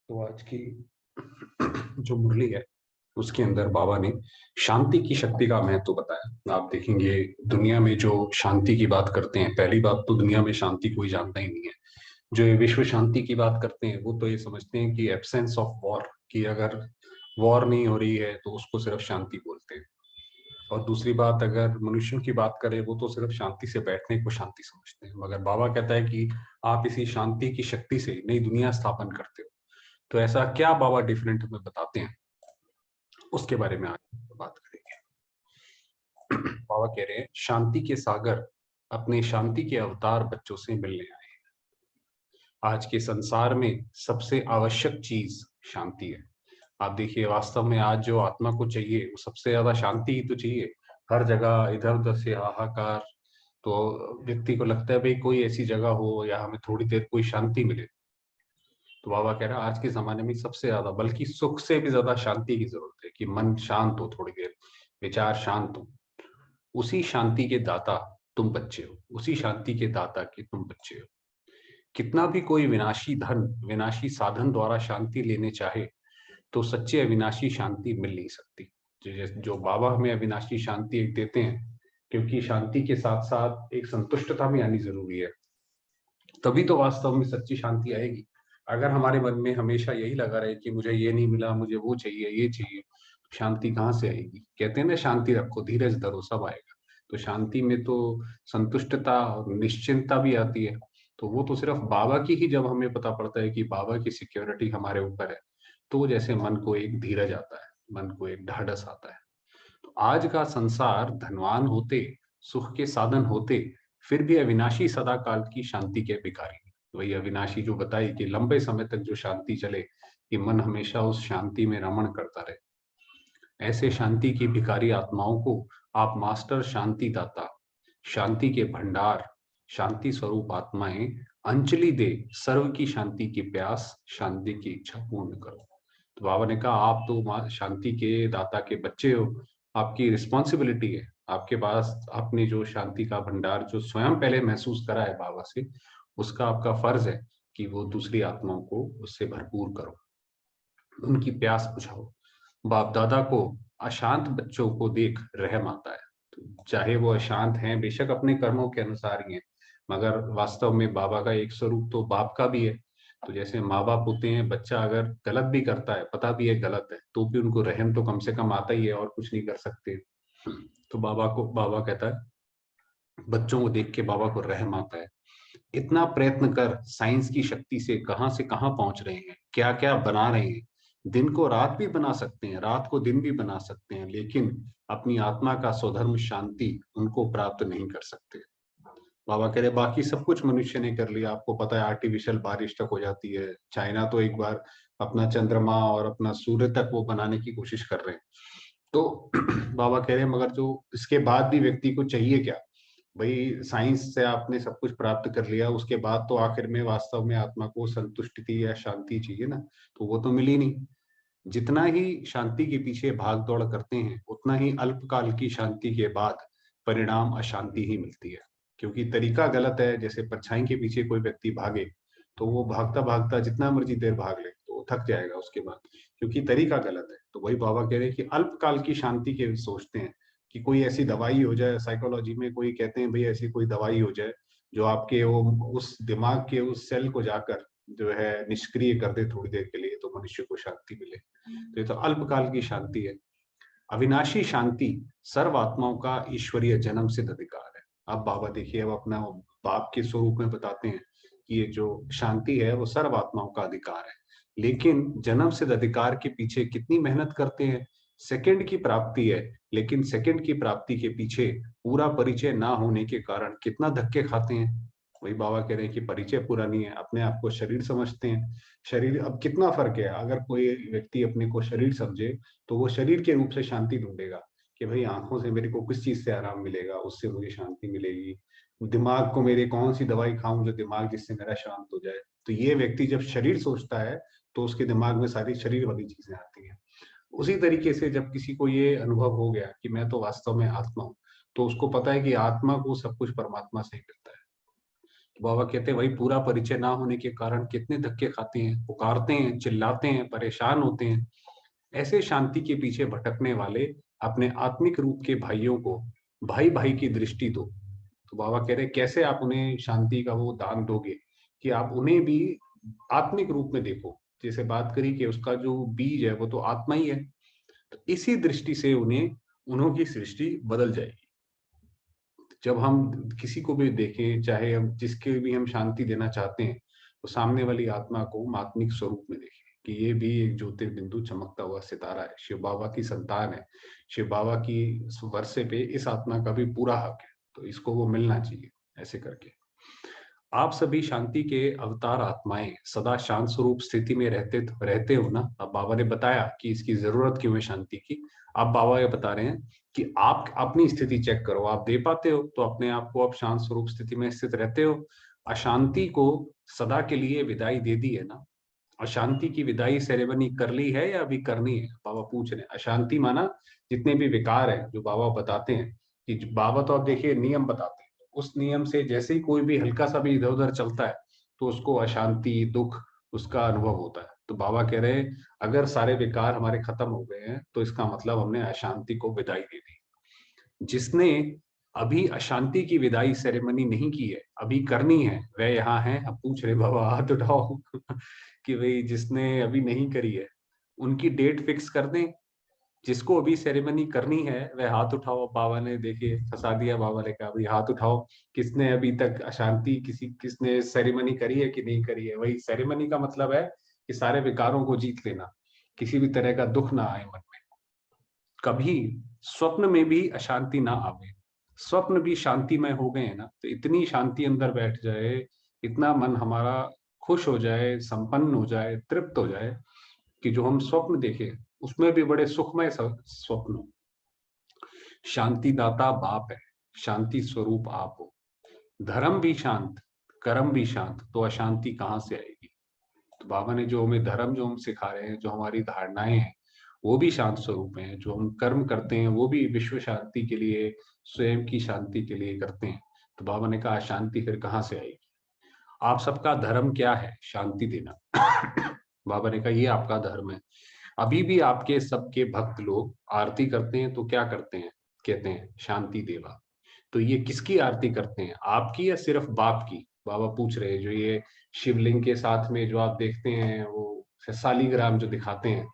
तो आज की जो मुरली है उसके अंदर बाबा ने शांति की शक्ति का महत्व बताया। आप देखेंगे दुनिया में जो शांति की बात करते हैं, पहली बात तो दुनिया में शांति कोई जानता ही नहीं है। जो ये विश्व शांति की बात करते हैं वो तो ये समझते हैं कि एब्सेंस ऑफ वॉर, कि अगर वॉर नहीं हो रही है तो उसको सिर्फ शांति बोलते हैं। और दूसरी बात, अगर मनुष्यों की बात करें वो तो सिर्फ शांति से बैठने को शांति समझते हैं, मगर बाबा कहता है कि आप इसी शांति की शक्ति से नई दुनिया स्थापन करते हो। तो ऐसा क्या बाबा डिफरेंट हमें बताते हैं, उसके बारे में आज बात करेंगे। बाबा कह रहे हैं शांति के सागर अपने शांति के अवतार बच्चों से मिलने आए। आज के संसार में सबसे आवश्यक चीज शांति है। आप देखिए वास्तव में आज जो आत्मा को चाहिए वो सबसे ज्यादा शांति ही तो चाहिए। हर जगह इधर उधर से हाहाकार, तो व्यक्ति को लगता है भाई कोई ऐसी जगह हो या हमें थोड़ी देर कोई शांति मिले। तो बाबा कह रहा है आज के जमाने में सबसे ज्यादा, बल्कि सुख से भी ज्यादा शांति की जरूरत है, कि मन शांत हो, थोड़ी देर विचार शांत हो। उसी शांति के दाता तुम बच्चे हो, उसी शांति के दाता के तुम बच्चे हो। कितना भी कोई विनाशी धन, विनाशी साधन द्वारा शांति लेने चाहे तो सच्ची अविनाशी शांति मिल नहीं सकती। जो बाबा हमें अविनाशी शांति एक देते हैं, क्योंकि शांति के साथ साथ एक संतुष्टता भी आनी जरूरी है, तभी तो वास्तव में सच्ची शांति आएगी। अगर हमारे मन में हमेशा यही लगा रहे कि मुझे ये नहीं मिला, मुझे वो चाहिए, ये चाहिए, तो शांति कहाँ से आएगी। कहते हैं ना शांति रखो, धीरज धरो, सब आएगा। तो शांति में तो संतुष्टता और निश्चिंतता भी आती है। तो वो तो सिर्फ बाबा की ही, जब हमें पता पड़ता है कि बाबा की सिक्योरिटी हमारे ऊपर है, तो जैसे मन को एक धीरज आता है, मन को एक ढाढ़स आता है। तो आज का संसार धनवान होते, सुख के साधन होते, फिर भी अविनाशी सदा काल की शांति के भिखारी। वही अविनाशी जो बताई कि लंबे समय तक जो शांति चले, कि मन हमेशा उस शांति में रमण करता रहे। ऐसे शांति की भिखारी आत्माओं को आप मास्टर शांति दाता, शांति के भंडार, शांति स्वरूप आत्माएं अंजलि दे, सर्व की शांति की प्यास, शांति की इच्छा पूर्ण करो। तो बाबा ने कहा आप तो शांति के दाता के बच्चे हो, आपकी रिस्पॉन्सिबिलिटी है, आपके पास आपने जो शांति का भंडार जो स्वयं पहले महसूस करा है बाबा से, उसका आपका फर्ज है कि वो दूसरी आत्माओं को उससे भरपूर करो, उनकी प्यास बुझाओ। बाप दादा को अशांत बच्चों को देख रहम आता है। तो चाहे वो अशांत हैं, बेशक अपने कर्मों के अनुसार ही हैं, मगर वास्तव में बाबा का एक स्वरूप तो बाप का भी है। तो जैसे माँ बाप होते हैं, बच्चा अगर गलत भी करता है, पता भी है गलत है, तो भी उनको रहम तो कम से कम आता ही है, और कुछ नहीं कर सकते। तो बाबा कहता है बच्चों को देख के बाबा को रहम आता है। इतना प्रयत्न कर साइंस की शक्ति से कहाँ पहुंच रहे हैं, क्या क्या बना रहे हैं। दिन को रात भी बना सकते हैं, रात को दिन भी बना सकते हैं, लेकिन अपनी आत्मा का स्वधर्म शांति उनको प्राप्त नहीं कर सकते। बाबा कह रहे बाकी सब कुछ मनुष्य ने कर लिया। आपको पता है आर्टिफिशियल बारिश तक हो जाती है, चाइना तो एक बार अपना चंद्रमा और अपना सूर्य तक वो बनाने की कोशिश कर रहे हैं। तो बाबा कह रहे हैं मगर जो इसके बाद भी व्यक्ति को चाहिए क्या। भाई साइंस से आपने सब कुछ प्राप्त कर लिया, उसके बाद तो आखिर में वास्तव में आत्मा को संतुष्टि या शांति चाहिए ना, तो वो तो मिली नहीं। जितना ही शांति के पीछे भाग दौड़ करते हैं, उतना ही अल्पकाल की शांति के बाद परिणाम अशांति ही मिलती है। क्योंकि तरीका गलत है। जैसे परछाई के पीछे कोई व्यक्ति भागे, तो वो भागता भागता जितना मर्जी देर भाग ले तो वो थक जाएगा उसके बाद, क्योंकि तरीका गलत है। तो वही बाबा कह रहे हैं कि अल्पकाल की शांति के सोचते हैं कि कोई ऐसी दवाई हो जाए। साइकोलॉजी में कोई कहते हैं भाई ऐसी कोई दवाई हो जाए जो आपके वो उस दिमाग के उस सेल को जाकर जो है निष्क्रिय कर दे थोड़ी देर के लिए, तो मनुष्य को शांति मिले। तो ये तो अल्पकाल की शांति है। अविनाशी शांति सर्व आत्माओं का ईश्वरीय जन्म सिद्ध अधिकार है। अब बाबा देखिए अब अपना बाप के स्वरूप में बताते हैं कि ये जो शांति है वो सर्व आत्माओं का अधिकार है। लेकिन जन्म सिद्ध अधिकार के पीछे कितनी मेहनत करते हैं। सेकंड की प्राप्ति है, लेकिन सेकंड की प्राप्ति के पीछे पूरा परिचय ना होने के कारण कितना धक्के खाते हैं। वही बाबा कह रहे हैं कि परिचय पूरा नहीं है, अपने आप को शरीर समझते हैं। शरीर, अब कितना फर्क है, अगर कोई व्यक्ति अपने को शरीर समझे तो वो शरीर के रूप से शांति ढूंढेगा कि भाई आंखों से मेरे को किस चीज से आराम मिलेगा, उससे मुझे शांति मिलेगी। दिमाग को मेरे कौन सी दवाई खाऊं जो दिमाग जिससे मेरा शांत हो जाए। तो ये व्यक्ति जब शरीर सोचता है तो उसके दिमाग में सारी शरीर वाली चीजें आती हैं। उसी तरीके से जब किसी को ये अनुभव हो गया कि मैं तो वास्तव में आत्मा हूँ, तो उसको पता है कि आत्मा को सब कुछ परमात्मा से ही मिलता है। तो बाबा कहते हैं वही पूरा परिचय ना होने के कारण कितने धक्के खाते हैं, पुकारते हैं, चिल्लाते हैं, परेशान होते हैं। ऐसे शांति के पीछे भटकने वाले अपने आत्मिक रूप के भाइयों को भाई भाई की दृष्टि दो। तो बाबा कह रहे कैसे आप उन्हें शांति का वो दान दोगे कि आप उन्हें भी आत्मिक रूप में देखो। जैसे बात करी कि उसका जो बीज है वो तो आत्मा ही है, तो इसी दृष्टि से उन्हें उन्हों की सृष्टि बदल जाएगी। जब हम किसी को भी देखें, चाहे हम जिसके भी हम शांति देना चाहते हैं, तो सामने वाली आत्मा को हम आत्मिक स्वरूप में देखें कि ये भी एक ज्योतिर्बिंदु चमकता हुआ सितारा है, शिव बाबा की संतान है, शिव बाबा की वर्षे पे इस आत्मा का भी पूरा हक है, तो इसको वो मिलना चाहिए। ऐसे करके आप सभी शांति के अवतार आत्माएं सदा शांत स्वरूप स्थिति में रहते हो ना। अब बाबा ने बताया कि इसकी जरूरत क्यों है शांति की। अब बाबा ये बता रहे हैं कि आप अपनी स्थिति चेक करो, आप दे पाते हो तो अपने आप को आप शांत स्वरूप स्थिति में स्थित रहते हो। अशांति को सदा के लिए विदाई दे दी है ना। अशांति की विदाई सेरेमनी कर ली है या अभी करनी है, बाबा पूछ रहे हैं। अशांति माना जितने भी विकार है जो बाबा बताते हैं, कि बाबा तो आप देखिए नियम बताते हैं, उस नियम से जैसे ही कोई भी हल्का सा भी इधर उधर चलता है तो उसको अशांति दुख उसका अनुभव होता है। तो बाबा कह रहे हैं अगर सारे विकार हमारे खत्म हो गए हैं तो इसका मतलब हमने अशांति को विदाई दे दी। जिसने अभी अशांति की विदाई सेरेमनी नहीं की है, अभी करनी है, वह यहाँ है। अब पूछ रहे बाबा हाथ उठाओ कि भाई जिसने अभी नहीं करी है उनकी डेट फिक्स कर दें। जिसको अभी सेरेमनी करनी है वह हाथ उठाओ। बाबा ने देखिए फंसा दिया, बाबा ने कहा भाई हाथ उठाओ, किसने अभी तक अशांति किसने सेरेमनी करी है कि नहीं करी है। वही सेरेमनी का मतलब है कि सारे विकारों को जीत लेना, किसी भी तरह का दुख ना आए मन में, कभी स्वप्न में भी अशांति ना आवे। स्वप्न भी शांतिमय हो गए हैं ना, तो इतनी शांति अंदर बैठ जाए, इतना मन हमारा खुश हो जाए, संपन्न हो जाए, तृप्त हो जाए कि जो हम स्वप्न देखें उसमें भी बड़े सुखमय स्वप्न हो। शांति दाता बाप है, शांति स्वरूप आप हो। धर्म भी शांत, कर्म भी शांत, तो अशांति कहाँ से आएगी। तो बाबा ने जो हमें धर्म जो हम सिखा रहे हैं, जो हमारी धारणाएं हैं, वो भी शांत स्वरूप हैं। जो हम कर्म करते हैं वो भी विश्व शांति के लिए, स्वयं की शांति के लिए करते हैं। तो बाबा ने कहा अशांति फिर कहाँ से आएगी। आप सबका धर्म क्या है, शांति देना। बाबा ने कहा ये आपका धर्म है। अभी भी आपके सबके भक्त लोग आरती करते हैं तो क्या करते हैं, कहते हैं शांति देवा। तो ये किसकी आरती करते हैं, आपकी या सिर्फ बाप की। बाबा पूछ रहे हैं जो ये शिवलिंग के साथ में जो आप देखते हैं वो शालीग्राम जो दिखाते हैं,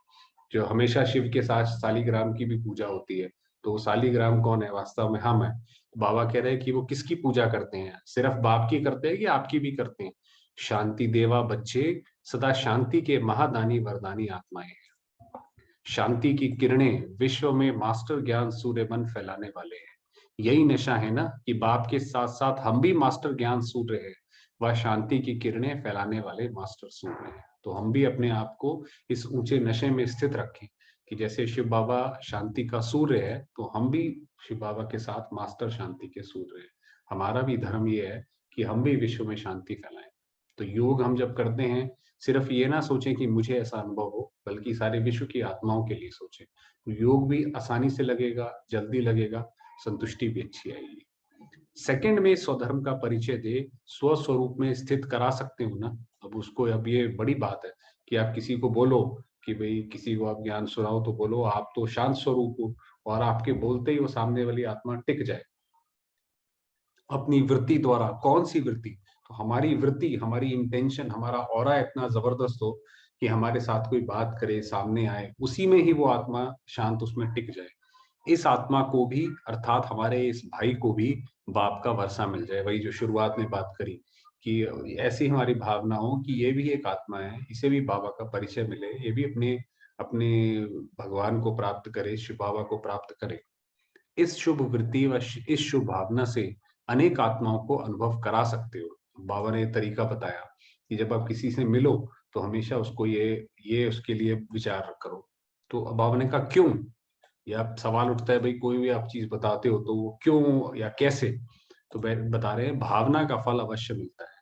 जो हमेशा शिव के साथ शालीग्राम की भी पूजा होती है, तो वो शालीग्राम कौन है, वास्तव में हम है। तो बाबा कह रहे हैं कि वो किसकी पूजा करते हैं, सिर्फ बाप की करते हैं कि आपकी भी करते हैं। शांति देवा बच्चे सदा शांति के महादानी वरदानी आत्माएं हैं। शांति की किरणें विश्व में मास्टर ज्ञान सूर्य बन फैलाने वाले हैं। यही नशा है ना कि बाप के साथ साथ हम भी मास्टर ज्ञान सूर्य हैं, वह शांति की किरणें फैलाने वाले मास्टर सूर्य हैं। तो हम भी अपने आप को इस ऊंचे नशे में स्थित रखें कि जैसे शिव बाबा शांति का सूर्य है, तो हम भी शिव बाबा के साथ मास्टर शांति के सूर्य हैं। हमारा भी धर्म ये है कि हम भी विश्व में शांति फैलाएं। तो योग हम जब करते हैं, सिर्फ ये ना सोचें कि मुझे ऐसा अनुभव हो, बल्कि सारे विश्व की आत्माओं के लिए सोचें। तो योग भी आसानी से लगेगा, जल्दी लगेगा, संतुष्टि भी अच्छी आएगी। सेकंड में स्वधर्म का परिचय दे, स्वस्वरूप में स्थित करा सकते हो ना। अब उसको, अब ये बड़ी बात है कि आप किसी को बोलो कि भाई किसी को आप ज्ञान सुनाओ तो बोलो आप तो शांत स्वरूप हो, और आपके बोलते ही वो सामने वाली आत्मा टिक जाए अपनी वृत्ति द्वारा। कौन सी वृत्ति, तो हमारी वृत्ति, हमारी इंटेंशन, हमारा ऑरा इतना जबरदस्त हो कि हमारे साथ कोई बात करे, सामने आए, उसी में ही वो आत्मा शांत उसमें टिक जाए। इस आत्मा को भी, अर्थात हमारे इस भाई को भी बाप का वर्षा मिल जाए। वही जो शुरुआत में बात करी कि ऐसी हमारी भावना हो कि ये भी एक आत्मा है, इसे भी बाबा का परिचय मिले, ये भी अपने अपने भगवान को प्राप्त करे, शिव बाबा को प्राप्त करे। इस शुभ वृत्ति व इस शुभ भावना से अनेक आत्माओं को अनुभव करा सकते हो। बाबा ने तरीका बताया कि जब आप किसी से मिलो तो हमेशा उसको ये उसके लिए विचार करो। तो बाबा ने कहा क्यों, या सवाल उठता है भाई कोई भी आप चीज बताते हो तो वो क्यों या कैसे। तो बता रहे हैं भावना का फल अवश्य मिलता है।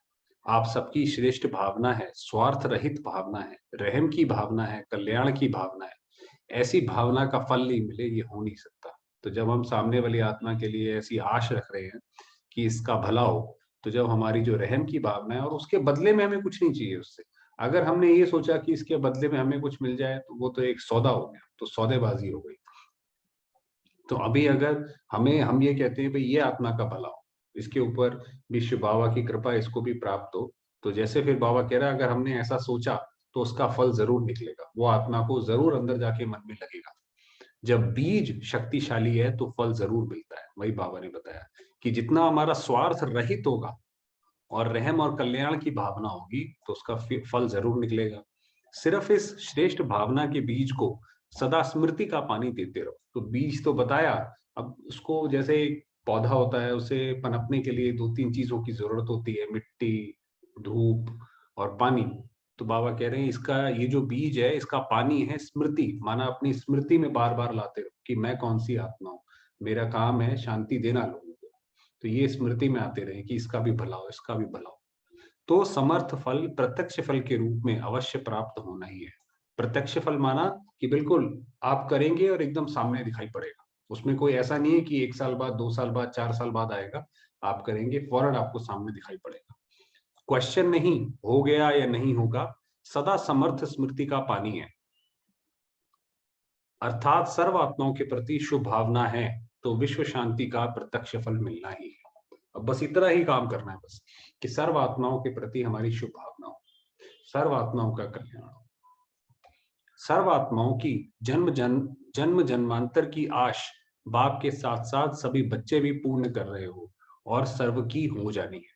आप सबकी श्रेष्ठ भावना है, स्वार्थ रहित भावना है, रहम की भावना है, कल्याण की भावना है। ऐसी भावना का फल नहीं मिले ये हो नहीं सकता। तो जब हम सामने वाली आत्मा के लिए ऐसी आश रख रहे हैं कि इसका भला हो, तो जब हमारी जो रहम की भावना है और उसके बदले में हमें कुछ नहीं चाहिए उससे, अगर हमने ये सोचा कि इसके बदले में हमें कुछ मिल जाए तो वो तो एक सौदा हो गया, तो सौदेबाजी हो गई। तो अभी अगर हम ये कहते हैं भाई ये आत्मा का भला हो, इसके ऊपर विश्व बाबा की कृपा इसको भी प्राप्त हो, तो जैसे फिर बाबा कह रहा है अगर हमने ऐसा सोचा तो उसका फल जरूर निकलेगा, वो आत्मा को जरूर अंदर जाके मन में लगेगा। जब बीज शक्तिशाली है तो फल जरूर मिलता है। वही बाबा ने बताया कि जितना हमारा स्वार्थ रहित होगा और रहम और कल्याण की भावना होगी तो उसका फल जरूर निकलेगा। सिर्फ इस श्रेष्ठ भावना के बीज को सदा स्मृति का पानी देते रहो। तो बीज तो बताया, अब उसको जैसे एक पौधा होता है, उसे पनपने के लिए दो तीन चीजों की जरूरत होती है, मिट्टी, धूप और पानी। तो बाबा कह रहे हैं इसका ये जो बीज है इसका पानी है स्मृति, माना अपनी स्मृति में बार बार लाते रहो कि मैं कौन सी आत्मा हूँ, मेरा काम है शांति देना लोगों को। तो ये स्मृति में आते रहे कि इसका भी भला हो, इसका भी भला हो। तो समर्थ फल प्रत्यक्ष फल के रूप में अवश्य प्राप्त होना ही है। प्रत्यक्ष फल माना कि बिल्कुल आप करेंगे और एकदम सामने दिखाई पड़ेगा, उसमें कोई ऐसा नहीं है कि 1 साल बाद, 2 साल बाद, 4 साल बाद आएगा। आप करेंगे फौरन आपको सामने दिखाई पड़ेगा। क्वेश्चन नहीं हो गया या नहीं होगा, सदा समर्थ स्मृति का पानी है, अर्थात सर्व आत्माओं के प्रति शुभ भावना है तो विश्व शांति का प्रत्यक्ष फल मिलना ही है। अब बस इतना ही काम करना है, बस कि सर्व आत्माओं के प्रति हमारी शुभ भावना हो, सर्व आत्माओं का कल्याण हो, सर्व आत्माओं की जन्म जन्मांतर की आश बाप के साथ साथ सभी बच्चे भी पूर्ण कर रहे हो और सर्व की हो जानी है।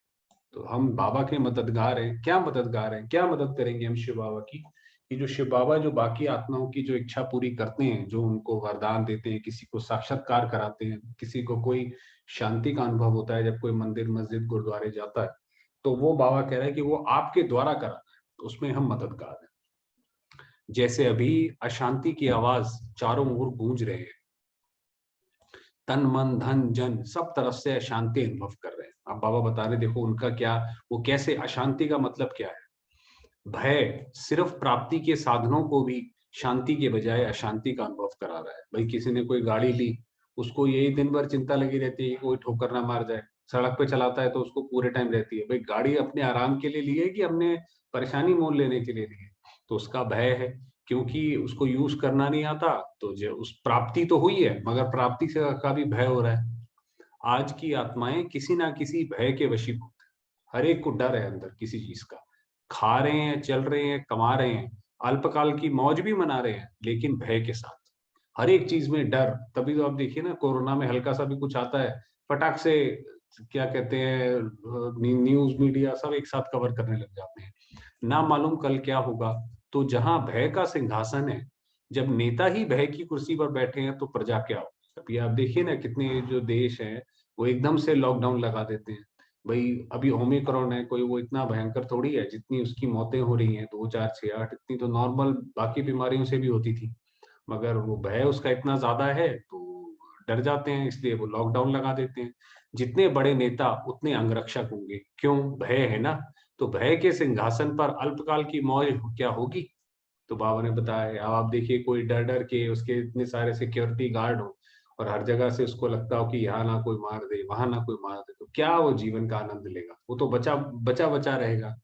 तो हम बाबा के मददगार हैं। क्या मददगार हैं, क्या मदद करेंगे हम शिव बाबा की, कि जो शिव बाबा जो बाकी आत्माओं की जो इच्छा पूरी करते हैं, जो उनको वरदान देते हैं, किसी को साक्षात्कार कराते हैं, किसी को कोई शांति का अनुभव होता है जब कोई मंदिर, मस्जिद, गुरुद्वारे जाता है, तो वो बाबा कह रहा है कि वो आपके द्वारा कराना है, तो उसमें हम मददगार हैं। जैसे अभी अशांति की आवाज चारों ओर गूंज रहे हैं, तन मन धन जन सब तरफ से अशांति अनुभव कर रहे हैं। अब बाबा बता रहे देखो उनका क्या, वो कैसे, अशांति का मतलब क्या है। भय सिर्फ प्राप्ति के साधनों को भी शांति के बजाय अशांति का अनुभव करा रहा है। भाई किसी ने कोई गाड़ी ली, उसको यही दिन भर चिंता लगी रहती है कि कोई ठोकर ना मार जाए, सड़क पे चलाता है तो उसको पूरे टाइम रहती है भाई गाड़ी अपने आराम के लिए ली है कि हमने परेशानी मोल लेने के लिए ली है, तो उसका भय है, क्योंकि उसको यूज करना नहीं आता। तो जो उस प्राप्ति तो हुई है मगर प्राप्ति से का भी भय हो रहा है। आज की आत्माएं किसी ना किसी भय के वशीभूत हैं। हर एक को डर है अंदर किसी चीज का, खा रहे हैं, चल रहे हैं, कमा रहे हैं, अल्पकाल की मौज भी मना रहे हैं, लेकिन भय के साथ। हर एक चीज में डर। तभी तो आप देखिए ना, कोरोना में हल्का सा भी कुछ आता है, फटाक से क्या कहते हैं, न्यूज मीडिया सब एक साथ कवर करने लग जाते हैं, ना मालूम कल क्या होगा। तो जहां भय का सिंहासन है, जब नेता ही भय की कुर्सी पर बैठे हैं तो प्रजा क्या हो। अभी आप देखिए ना कितने जो देश हैं वो एकदम से लॉकडाउन लगा देते हैं। भाई अभी ओमिक्रॉन है, कोई वो इतना भयंकर थोड़ी है, जितनी उसकी मौतें हो रही हैं 2 4 6 8, इतनी तो नॉर्मल बाकी बीमारियों से भी होती थी, मगर वो भय उसका इतना ज्यादा है तो डर जाते हैं, इसलिए वो लॉकडाउन लगा देते हैं। जितने बड़े नेता उतने अंगरक्षक होंगे, क्यों, भय है ना। तो भय के सिंहासन पर अल्पकाल की मौज क्या होगी। तो बाबा ने बताया, अब आप देखिए कोई डर डर के उसके इतने सारे सिक्योरिटी गार्ड हो और हर जगह से उसको लगता हो कि यहाँ ना कोई मार दे, वहां ना कोई मार दे, तो क्या वो जीवन का आनंद लेगा। वो तो बचा बचा बचा रहेगा।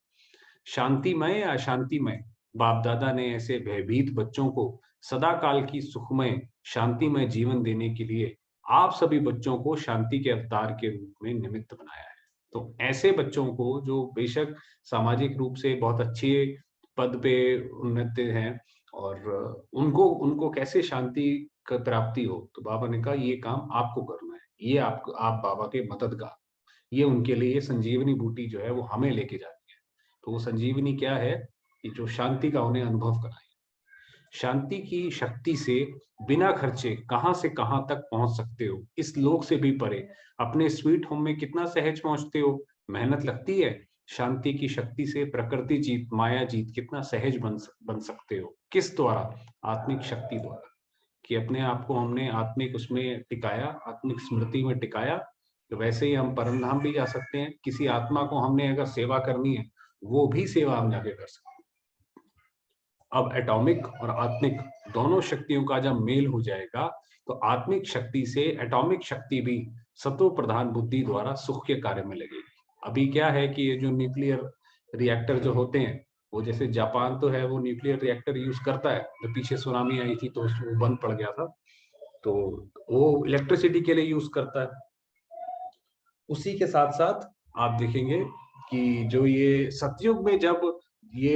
शांतिमय या अशांतिमय, बाप दादा ने ऐसे भयभीत बच्चों को सदा काल की सुखमय शांतिमय जीवन देने के लिए आप सभी बच्चों को शांति के अवतार के रूप में निमित्त बनाया है। तो ऐसे बच्चों को जो बेशक सामाजिक रूप से बहुत अच्छे पद पे उन्नत हैं, और उनको उनको कैसे शांति का प्राप्ति हो, तो बाबा ने कहा ये काम आपको करना है, ये आप बाबा के मददगार, ये उनके लिए संजीवनी बूटी जो है वो हमें लेके जाती है। तो वो संजीवनी क्या है, कि जो शांति का उन्हें अनुभव कराए। शांति की शक्ति से बिना खर्चे कहां से कहां तक पहुंच सकते हो, इस लोक से भी परे अपने स्वीट होम में कितना सहज पहुंचते हो। मेहनत लगती है, शांति की शक्ति से प्रकृति जीत, माया जीत कितना सहज बन सकते हो। किस द्वारा, आत्मिक शक्ति द्वारा, कि अपने आप को हमने आत्मिक उसमें टिकाया, आत्मिक स्मृति में टिकाया, तो वैसे ही हम परम धाम भी जा सकते हैं। किसी आत्मा को हमने अगर सेवा करनी है, वो भी सेवा हम जाके कर सकते हैं। अब एटॉमिक और आत्मिक दोनों शक्तियों का जब मेल हो जाएगा, तो आत्मिक शक्ति से एटॉमिक शक्ति भी सत्व प्रधान बुद्धि द्वारा सुख के कार्य में लगेगी। अभी क्या है कि ये जो न्यूक्लियर रिएक्टर जो होते हैं, वो जैसे जापान तो है वो न्यूक्लियर रिएक्टर यूज करता है, तो पीछे सुनामी आई थी तो उसमें बंद पड़ गया था, तो वो इलेक्ट्रिसिटी के लिए यूज करता है। उसी के साथ साथ आप देखेंगे कि जो ये सतयुग में जब ये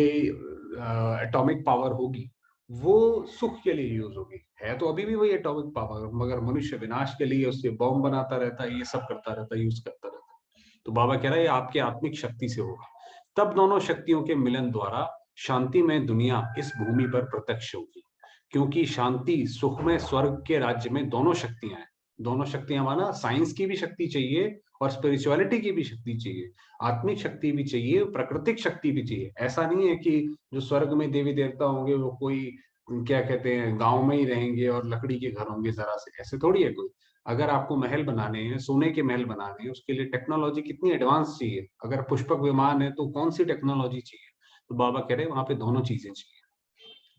एटॉमिक पावर होगी, वो सुख के लिए यूज होगी। है तो अभी भी वही एटॉमिक पावर, मगर मनुष्य विनाश के लिए उससे बॉम्ब बनाता रहता है, ये सब करता रहता है, यूज करता रहता है। तो बाबा कह रहा है ये आपके आत्मिक शक्ति से होगा। तब दोनों शक्तियों के मिलन द्वारा शांति में दुनिया इस भूमि पर प्रत्यक्ष होगी। क्योंकि शांति सुख में स्वर्ग के राज्य में दोनों शक्तियां हैं। दोनों शक्तियां माना साइंस की भी शक्ति चाहिए और स्पिरिचुअलिटी की भी शक्ति चाहिए, आत्मिक शक्ति भी चाहिए, प्राकृतिक शक्ति भी चाहिए। ऐसा नहीं है कि जो स्वर्ग में देवी देवता होंगे वो कोई क्या कहते हैं गांव में ही रहेंगे और लकड़ी के घर होंगे जरा से, ऐसे थोड़ी है कोई। अगर आपको महल बनाने हैं, सोने के महल बनाने हैं, उसके लिए टेक्नोलॉजी कितनी एडवांस चाहिए। अगर पुष्पक विमान है तो कौन सी टेक्नोलॉजी चाहिए। तो बाबा कह रहे हैं वहां पे दोनों चीजें चाहिए।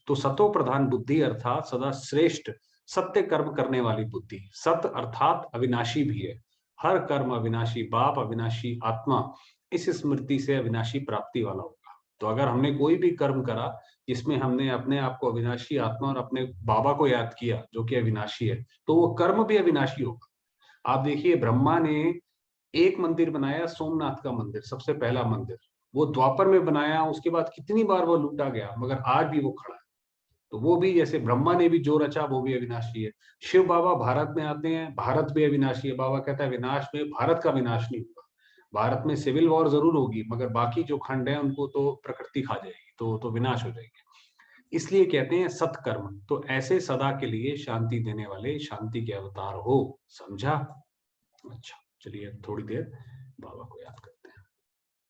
तो सतो प्रधान बुद्धि अर्थात सदा श्रेष्ठ सत्य कर्म करने वाली बुद्धि, सत अर्थात अविनाशी भी है। हर कर्म अविनाशी, बाप अविनाशी, आत्मा इस स्मृति से अविनाशी प्राप्ति वाला होगा। तो अगर हमने कोई भी कर्म करा जिसमें हमने अपने आप को अविनाशी आत्मा और अपने बाबा को याद किया जो कि अविनाशी है, तो वो कर्म भी अविनाशी होगा। आप देखिए ब्रह्मा ने एक मंदिर बनाया, सोमनाथ का मंदिर, सबसे पहला मंदिर, वो द्वापर में बनाया, उसके बाद कितनी बार वो लूटा गया, मगर आज भी वो खड़ा है। तो वो भी जैसे ब्रह्मा ने भी जो रचा वो भी अविनाशी है। शिव बाबा भारत में आते हैं, भारत भी अविनाशी है। बाबा कहता है विनाश में भारत का विनाश नहीं होगा। भारत में सिविल वॉर जरूर होगी, मगर बाकी जो खंड है उनको तो प्रकृति खा जाएगी, तो विनाश हो जाएगी। इसलिए कहते हैं सत्कर्म। तो ऐसे सदा के लिए शांति देने वाले शांति के अवतार हो। समझा? अच्छा, चलिए थोड़ी देर बाबा को याद